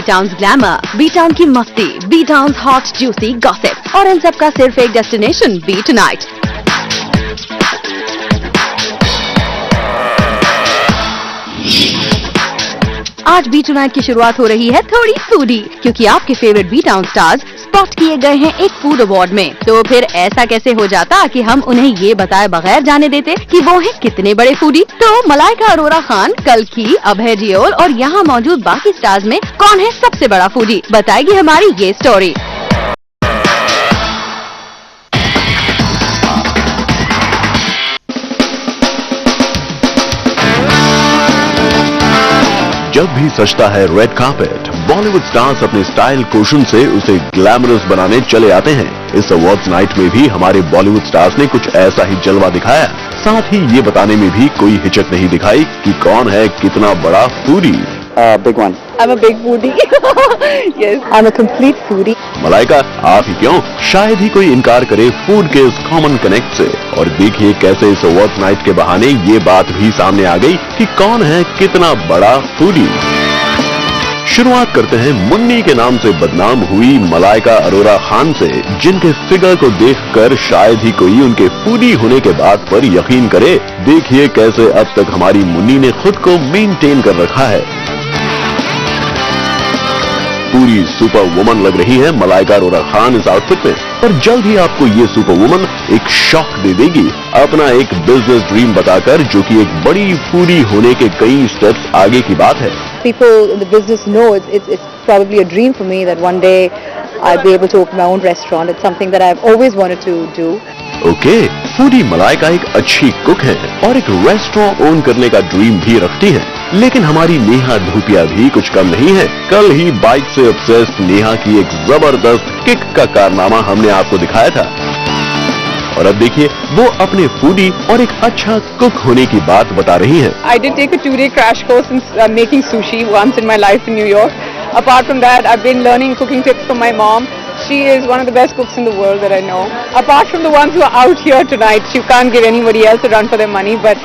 Town glamour, B town की मस्ती, B town hot juicy gossip और इन सब का सिर्फ एक डेस्टिनेशन, बी टुनाइट। आज बी टुनाइट की शुरुआत हो रही है थोड़ी फूडी, क्योंकि आपके favourite B town stars spot किए गए हैं एक फूड अवार्ड में। तो फिर ऐसा कैसे हो जाता कि हम उन्हें ये बताए बगैर जाने देते कि वो हैं कितने बड़े फूडी। तो मलाइका अरोरा खान, कल्कि, अभय देओल और यहाँ मौजूद बाकी स्टार्स में कौन है सबसे बड़ा फूडी, बताएगी हमारी ये स्टोरी। जब भी सजता है रेड कार्पेट, बॉलीवुड स्टार्स अपने स्टाइल कोशन से उसे ग्लैमरस बनाने चले आते हैं। इस अवार्ड्स नाइट में भी हमारे बॉलीवुड स्टार्स ने कुछ ऐसा ही जलवा दिखाया। साथ ही ये बताने में भी कोई हिचक नहीं दिखाई कि कौन है कितना बड़ा foodie. Big one. I'm a big foodie. Yes, I'm a complete foodie. Malaika, आप ही क्यों, शायद ही कोई इनकार करे फूड के इस कॉमन कनेक्ट से। और देखिए कैसे इस अवार्ड्स नाइट के बहाने ये बात भी सामने आ गई कि कौन है कितना बड़ा फूडी। शुरुआत करते हैं मुन्नी के नाम से बदनाम हुई मलाइका अरोरा खान से, जिनके फिगर को देखकर शायद ही कोई उनके फूडी होने के बात पर यकीन करे। देखिए कैसे अब तक हमारी मुन्नी ने खुद को मेंटेन कर रखा है। पूरी सुपर वुमन लग रही है मलाइका अरोरा खान इस आउटफिट में, पर जल्द ही आपको ये सुपर वुमन एक शॉक दे देगी अपना एक बिजनेस ड्रीम बताकर, जो कि एक बड़ी फूडी होने के कई स्टेप्स आगे की बात है। People in the business know it's probably a dream for me that one day I'll be able to open my own restaurant. It's something that I've always wanted to do. Okay, foodie Malaika एक अच्छी cook है और एक restaurant own करने का dream भी रखती है। लेकिन हमारी नेहा धूपिया भी कुछ कम नहीं है। कल ही बाइक से ऑब्सेस्ड नेहा की एक जबरदस्त किक का कारनामा हमने आपको दिखाया था। और अब देखिए वो अपने फूडी और एक अच्छा कुक होने की बात बता रही हैं। I did take a 2-day crash course in making sushi once in my life in New York. Apart from that, I've been learning cooking tips from my mom. She is one of the best cooks in the world that I know. Apart from the ones who are out here tonight, she can't give anybody else a run for their money. But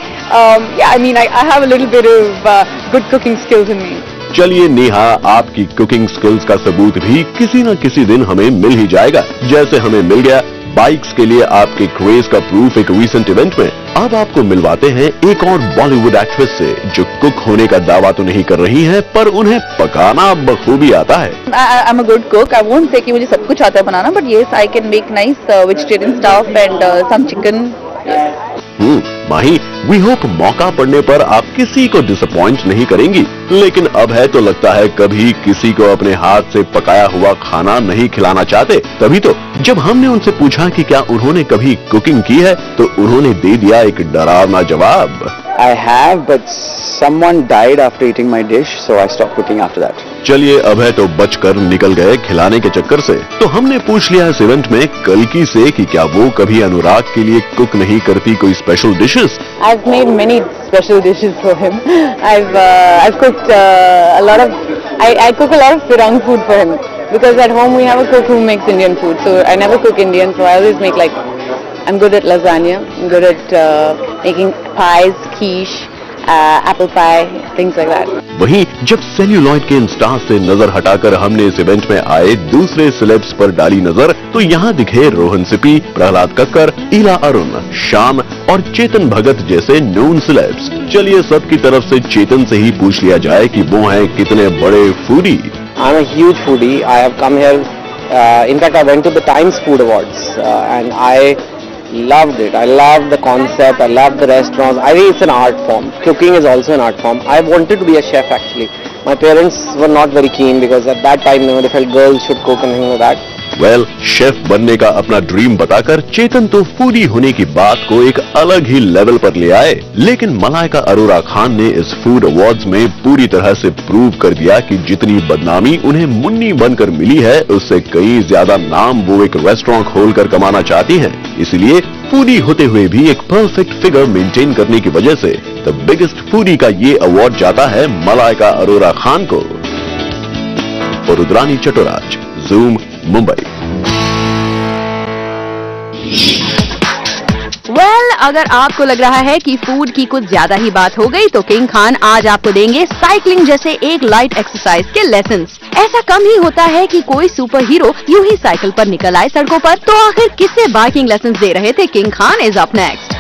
yeah, I mean, I have a little bit of good cooking skills in me. चलिए नेहा, आपकी cooking skills का सबूत भी किसी न किसी दिन हमें मिल ही जाएगा, जैसे हमें मिल गया बाइक्स के लिए आपके क्रेज का प्रूफ एक रीसेंट इवेंट में। अब आपको मिलवाते हैं एक और बॉलीवुड एक्ट्रेस से, जो कुक होने का दावा तो नहीं कर रही है, पर उन्हें पकाना बखूबी आता है। I'm a good cook. I won't say कि मुझे सब कुछ आता है बनाना, but yes, I can make nice vegetarian stuff and some chicken. Mahi, we hope मौका पड़ने पर आप किसी को डिसअपॉइंट नहीं करेंगी। लेकिन अब है तो लगता है कभी किसी को अपने हाथ से पकाया हुआ खाना नहीं खिलाना चाहते। तभी तो जब हमने उनसे पूछा कि क्या उन्होंने कभी कुकिंग की है, तो उन्होंने दे दिया एक डरावना जवाब। I have, but someone died after eating my dish, so I stopped cooking after that. चलिए अब है तो बचकर निकल गए खिलाने के चक्कर से। तो हमने पूछ लिया इस इवेंट में कल्कि से कि क्या वो कभी अनुराग के लिए कुक नहीं करती कोई special dishes. I've made many special dishes for him. I've cooked a lot of. I cook a lot of Firang food for him because at home we have a cook who makes Indian food. So I never cook Indian, so I always make like. I'm good at lasagna. I'm good at making pies, quiche, apple pie, things like that. वहीं जब celluloid के इन stars से नजर हटाकर हमने इस event में आए दूसरे सेलेब्स पर डाली नजर, तो यहाँ दिखे रोहन सिपी, प्रहलाद कक्कर, ईला अरुण, श्याम और चेतन भगत जैसे नोन सेलेब्स। चलिए सबकी तरफ से चेतन से ही पूछ लिया जाए कि वो हैं कितने बड़े foodie. I'm a huge foodie. I have come here. In fact, I went to the Times Food Awards and I loved it. I loved the concept. I loved the restaurants. I think it's an art form. Cooking is also an art form. I wanted to be a chef actually. My parents were not very keen because at that time they felt girls should cook and things like that. Well, chef बनने का अपना dream बताकर चेतन तो foodie होने की बात को एक अलग ही लेवल पर ले आए। लेकिन मलाइका अरोरा खान ने इस फूड अवार्ड्स में पूरी तरह से प्रूव कर दिया कि जितनी बदनामी उन्हें मुन्नी बनकर मिली है, उससे कई ज्यादा नाम वो एक रेस्टोरेंट खोलकर कमाना चाहती हैं। इसलिए फूडी होते हुए भी एक परफेक्ट फिगर मेंटेन करने की वजह से द बिगेस्ट फूडी का ये अवार्ड जाता है मलाइका अरोरा खान को। और रुद्रानी चटोराज, जूम, मुंबई। वेल, अगर आपको लग रहा है कि फूड की कुछ ज्यादा ही बात हो गई, तो किंग खान आज आपको देंगे साइकिलिंग जैसे एक लाइट एक्सरसाइज के लेसन्स। ऐसा कम ही होता है कि कोई सुपर हीरो यूं ही साइकिल पर निकल आए सड़कों पर। तो आखिर किससे बाइकिंग लेसन्स दे रहे थे king Khan is up next.